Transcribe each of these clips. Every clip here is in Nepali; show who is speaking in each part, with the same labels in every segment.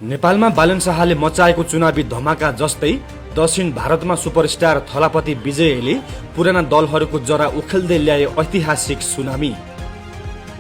Speaker 1: नेपालमा बालन शाहले मचाएको चुनावी धमाका जस्तै दक्षिण भारतमा सुपरस्टार थलापति विजयले पुराना दलहरूको जरा उखेल्दै ल्याए ऐतिहासिक सुनामी।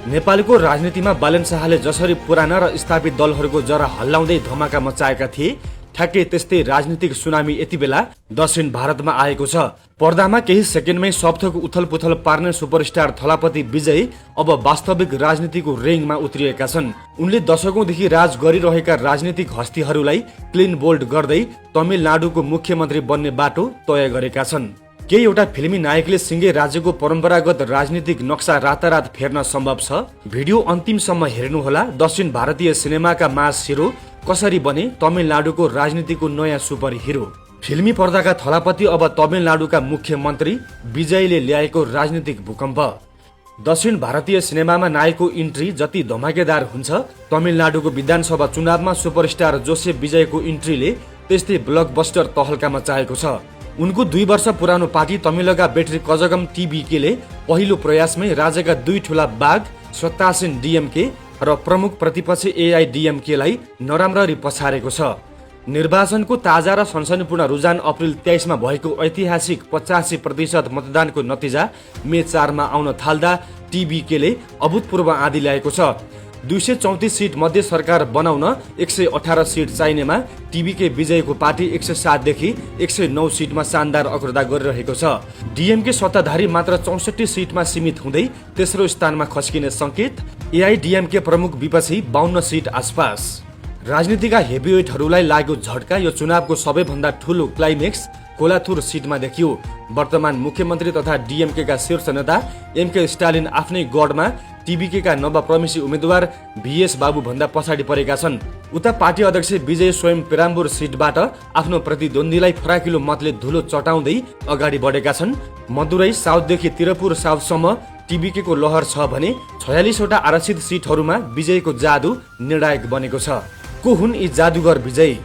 Speaker 1: नेपालको राजनीतिमा बालन शाहले जसरी पुराना र स्थापित दलहरूको जरा हल्लाउँदै धमाका मचाएका थिए, ठ्याक्कै त्यस्तै राजनीतिक सुनामी यति बेला दक्षिण भारतमा आएको छ। पर्दामा केही सेकेन्डमै सबथोक उथलपुथल पार्ने सुपरस्टार थलापति विजय अब वास्तविक राजनीतिको रेङमा उत्रिएका छन्। उनले दशकौंदेखि राज गरिरहेका राजनीतिक हस्तीहरूलाई क्लिन बोल्ड गर्दै तमिलनाडुको मुख्यमन्त्री बन्ने बाटो तय गरेका छन्। केही एउटा फिल्मी नायकले सिंगे राज्यको परम्परागत राजनीतिक नक्सा रातारात फेर्न सम्भव छ। भिडियो अन्तिमसम्म हेर्नुहोला। दक्षिण भारतीय सिनेमाका मास हिरो कसरी बने तमिलनाडुको राजनीतिको नयाँ सुपर हिरो। फिल्मी पर्दाका थलापति अब तमिलनाडुका मुख्यमन्त्री, विजयले ल्याएको राजनीतिक भूकम्प। दक्षिण भारतीय सिनेमामा नायकको इन्ट्री जति धमाकेदार हुन्छ, तमिलनाडुको विधानसभा चुनावमा सुपरस्टार जोसेफ विजयको इन्ट्रीले त्यस्तै ब्लकबस्टर तहल्का मचाएको छ। उनको 2 वर्ष पुरानो पार्टी तमिलका बेट्री कजगम टिबिकेले पहिलो प्रयासमै राज्यका 2 ठूला बाघ सत्तासीन डीएमके र प्रमुख प्रतिपक्ष एआईडीएमकेलाई नराम्ररी पछारेको छ। निर्वाचनको ताजा र सनसनीपूर्ण रुझान अप्रिल 23 मा भएको ऐतिहासिक 85% मतदानको नतिजा मे 4 मा आउन थाल्दा टिबिकेले अभूतपूर्व आँधी ल्याएको छ। 234 सीट मध्ये सरकार बनाउन 118 सीट चाहिनेमा टिबिके विजयको पार्टी 107 देखि 109 सीटमा शानदार अग्रता गरिरहेको छ। डीएमके सत्ताधारी मात्र 64 सीटमा सीमित हुँदै तेस्रो स्थानमा खस्किने संकेत। एआईडीएमके प्रमुख विपक्षी 52 सीट आसपास। राजनीतिका हेभीवेटहरूलाई लाग्यो झट्का। यो चुनावको सबैभन्दा ठूलो क्लाइमेक्स कोलाथुर सीटमा देखियो। वर्तमान मुख्यमन्त्री तथा डीएमकेका शीर्ष नेता एमके स्टालिन आफ्नै गढमा टिबिकेका नवप्रवेशी उम्मेद्वार भीएस बाबु भन्दा पछाडि परेका छन्। उता पार्टी अध्यक्ष विजय स्वयं पेराम्बुर सीटबाट आफ्नो प्रतिद्वन्दीलाई फराकिलो मतले धुलो चटाउँदै अगाडि बढेका छन्। मदुरै साउथदेखि तिरपुर साउथसम्म टिबिकेको लहर छ भने 46 वटा आरक्षित सीटहरूमा विजयको जादु निर्णायक बनेको छ। को हुन् यी जादुगर विजय?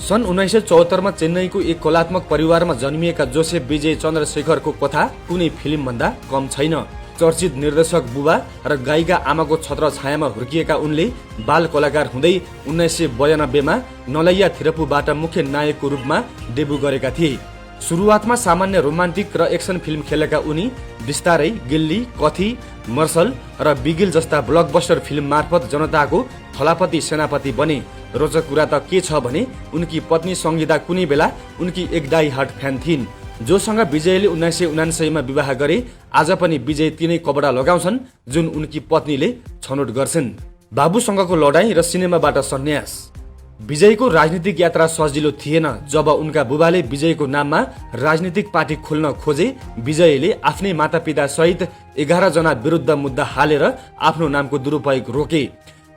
Speaker 1: सन् 1974 मा चेन्नईको एक कलात्मक परिवारमा जन्मिएका जोसेफ विजय चन्द्रशेखरको कथा कुनै फिल्म भन्दा कम छैन। चर्चित निर्देशक बुबा र गायिका आमाको छत्र छायामा हुर्किएका उनले बाल कलाकार हुँदै 1992 मा नलैया थिरपुबाट मुख्य नायकको रूपमा डेब्यू गरेका थिए। सुरुवातमा सामान्य रोमान्टिक र एक्सन फिल्म खेलेका उनी बिस्तारै गिल्ली, कथी, मर्सल र बिगिल जस्ता ब्लकबस्टर फिल्म मार्फत जनताको थलापति सेनापति बने। रोचक कुरा त के छ भने उनकी पत्नी संगीता कुनै बेला उनकी एक डाई हार्ट फ्यान थिइन्, जोसँग विजयले 1979 मा विवाह गरे। आज पनि विजय तिनै कपडा लगाउँछन् जुन उनकी पत्नीले छनौट गर्छन्। बाबुसँगको लडाईँ र सिनेमाबाट सन्यास। विजयको राजनीतिक यात्रा सजिलो थिएन। जब उनका बुबाले विजयको नाममा राजनीतिक पार्टी खोल्न खोजे, विजयले आफ्नै मातापिता सहित 11 जना विरुद्ध मुद्दा हालेर आफ्नो नामको दुरुपयोग रोके।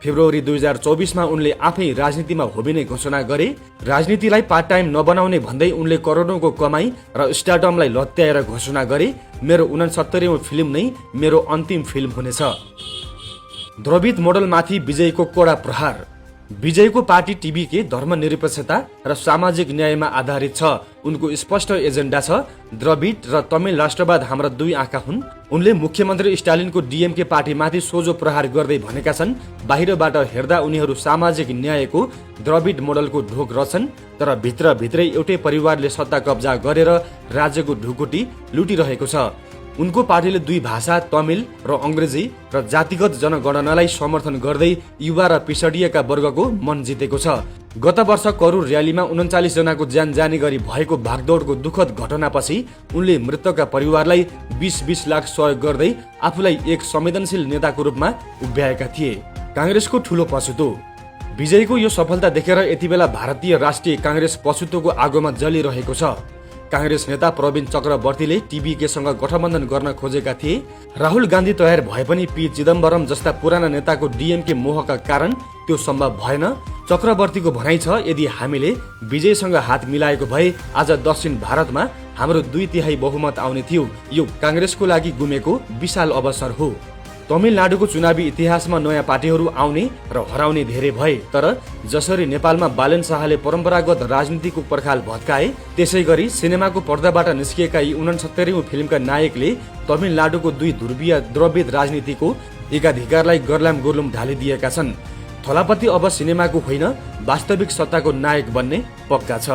Speaker 1: फेब्रुअरी 2024 मा उनले आफै राजनीतिमा होबिने घोषणा गरे। राजनीतिलाई पार्ट टाइम नबनाउने भन्दै उनले करोडौंको कमाई र स्टारडमलाई लत्याएर घोषणा गरे, मेरो 69औं फिल्म नै मेरो अन्तिम फिल्म हुनेछ। द्रविड मोडलमाथि विजयको कडा प्रहार। विजयको पार्टी टिबिके धर्मनिरपेक्षता र सामाजिक न्यायमा आधारित छ। उनको स्पष्ट एजेन्डा छ, द्रविड र तमिल राष्ट्रवाद हाम्रा 2 आँखा हुन्। उनले मुख्यमन्त्री स्टालिनको डीएमके पार्टीमाथि सोझो प्रहार गर्दै भनेका छन्, बाहिरबाट हेर्दा उनीहरू सामाजिक न्यायको द्रविड मोडलको ढोक रछन्, तर भित्रभित्रै एउटै परिवारले सत्ता कब्जा गरेर राज्यको ढुकुटी लुटिरहेको छ। उनको पार्टीले 2 भाषा तमिल र अंग्रेजी र जातिगत जनगणनालाई समर्थन गर्दै युवा र पिछडिएका वर्गको मन जितेको छ। गत वर्ष करूर र्यालीमा 39 जनाको ज्यान जाने गरी भएको भागदौडको दुखद घटनापछि उनले मृतकका परिवारलाई 20-20 लाख सहयोग गर्दै आफूलाई एक संवेदनशील नेताको रूपमा उभ्याएका थिए। कांग्रेसको ठूलो पछुतो। विजयको यो सफलता देखेर यति बेला भारतीय राष्ट्रिय कांग्रेस पछुतोको आगोमा जलिरहेको छ। कांग्रेस नेता प्रवीण चक्रवर्तीले टिबिकेसँग गठबन्धन गर्न खोजेका थिए। राहुल गान्धी तयार भए पनि पी चिदम्बरम जस्ता पुराना नेताको डीएमके मोहका कारण त्यो सम्भव भएन। चक्रवर्तीको भनाइ छ, यदि हामीले विजयसँग हात मिलाएको भए आज दक्षिण भारतमा हाम्रो 2/3 बहुमत आउने थियो। यो कांग्रेसको लागि गुमेको विशाल अवसर हो। तमिलनाडुको चुनावी इतिहासमा नयाँ पार्टीहरू आउने र हराउने धेरै भए, तर जसरी नेपालमा बालन शाहले परम्परागत राजनीतिको पर्खाल भत्काए, त्यसै गरी सिनेमाको पर्दाबाट निस्किएका यी 69औं फिल्मका नायकले तमिलनाडुको 2 ध्रुवीय द्रविड राजनीतिको एकाधिकारलाई गर्लाम गुर्लुम ढालिदिएका छन्। थलापति अब सिनेमाको होइन वास्तविक सत्ताको नायक बन्ने पक्का छ।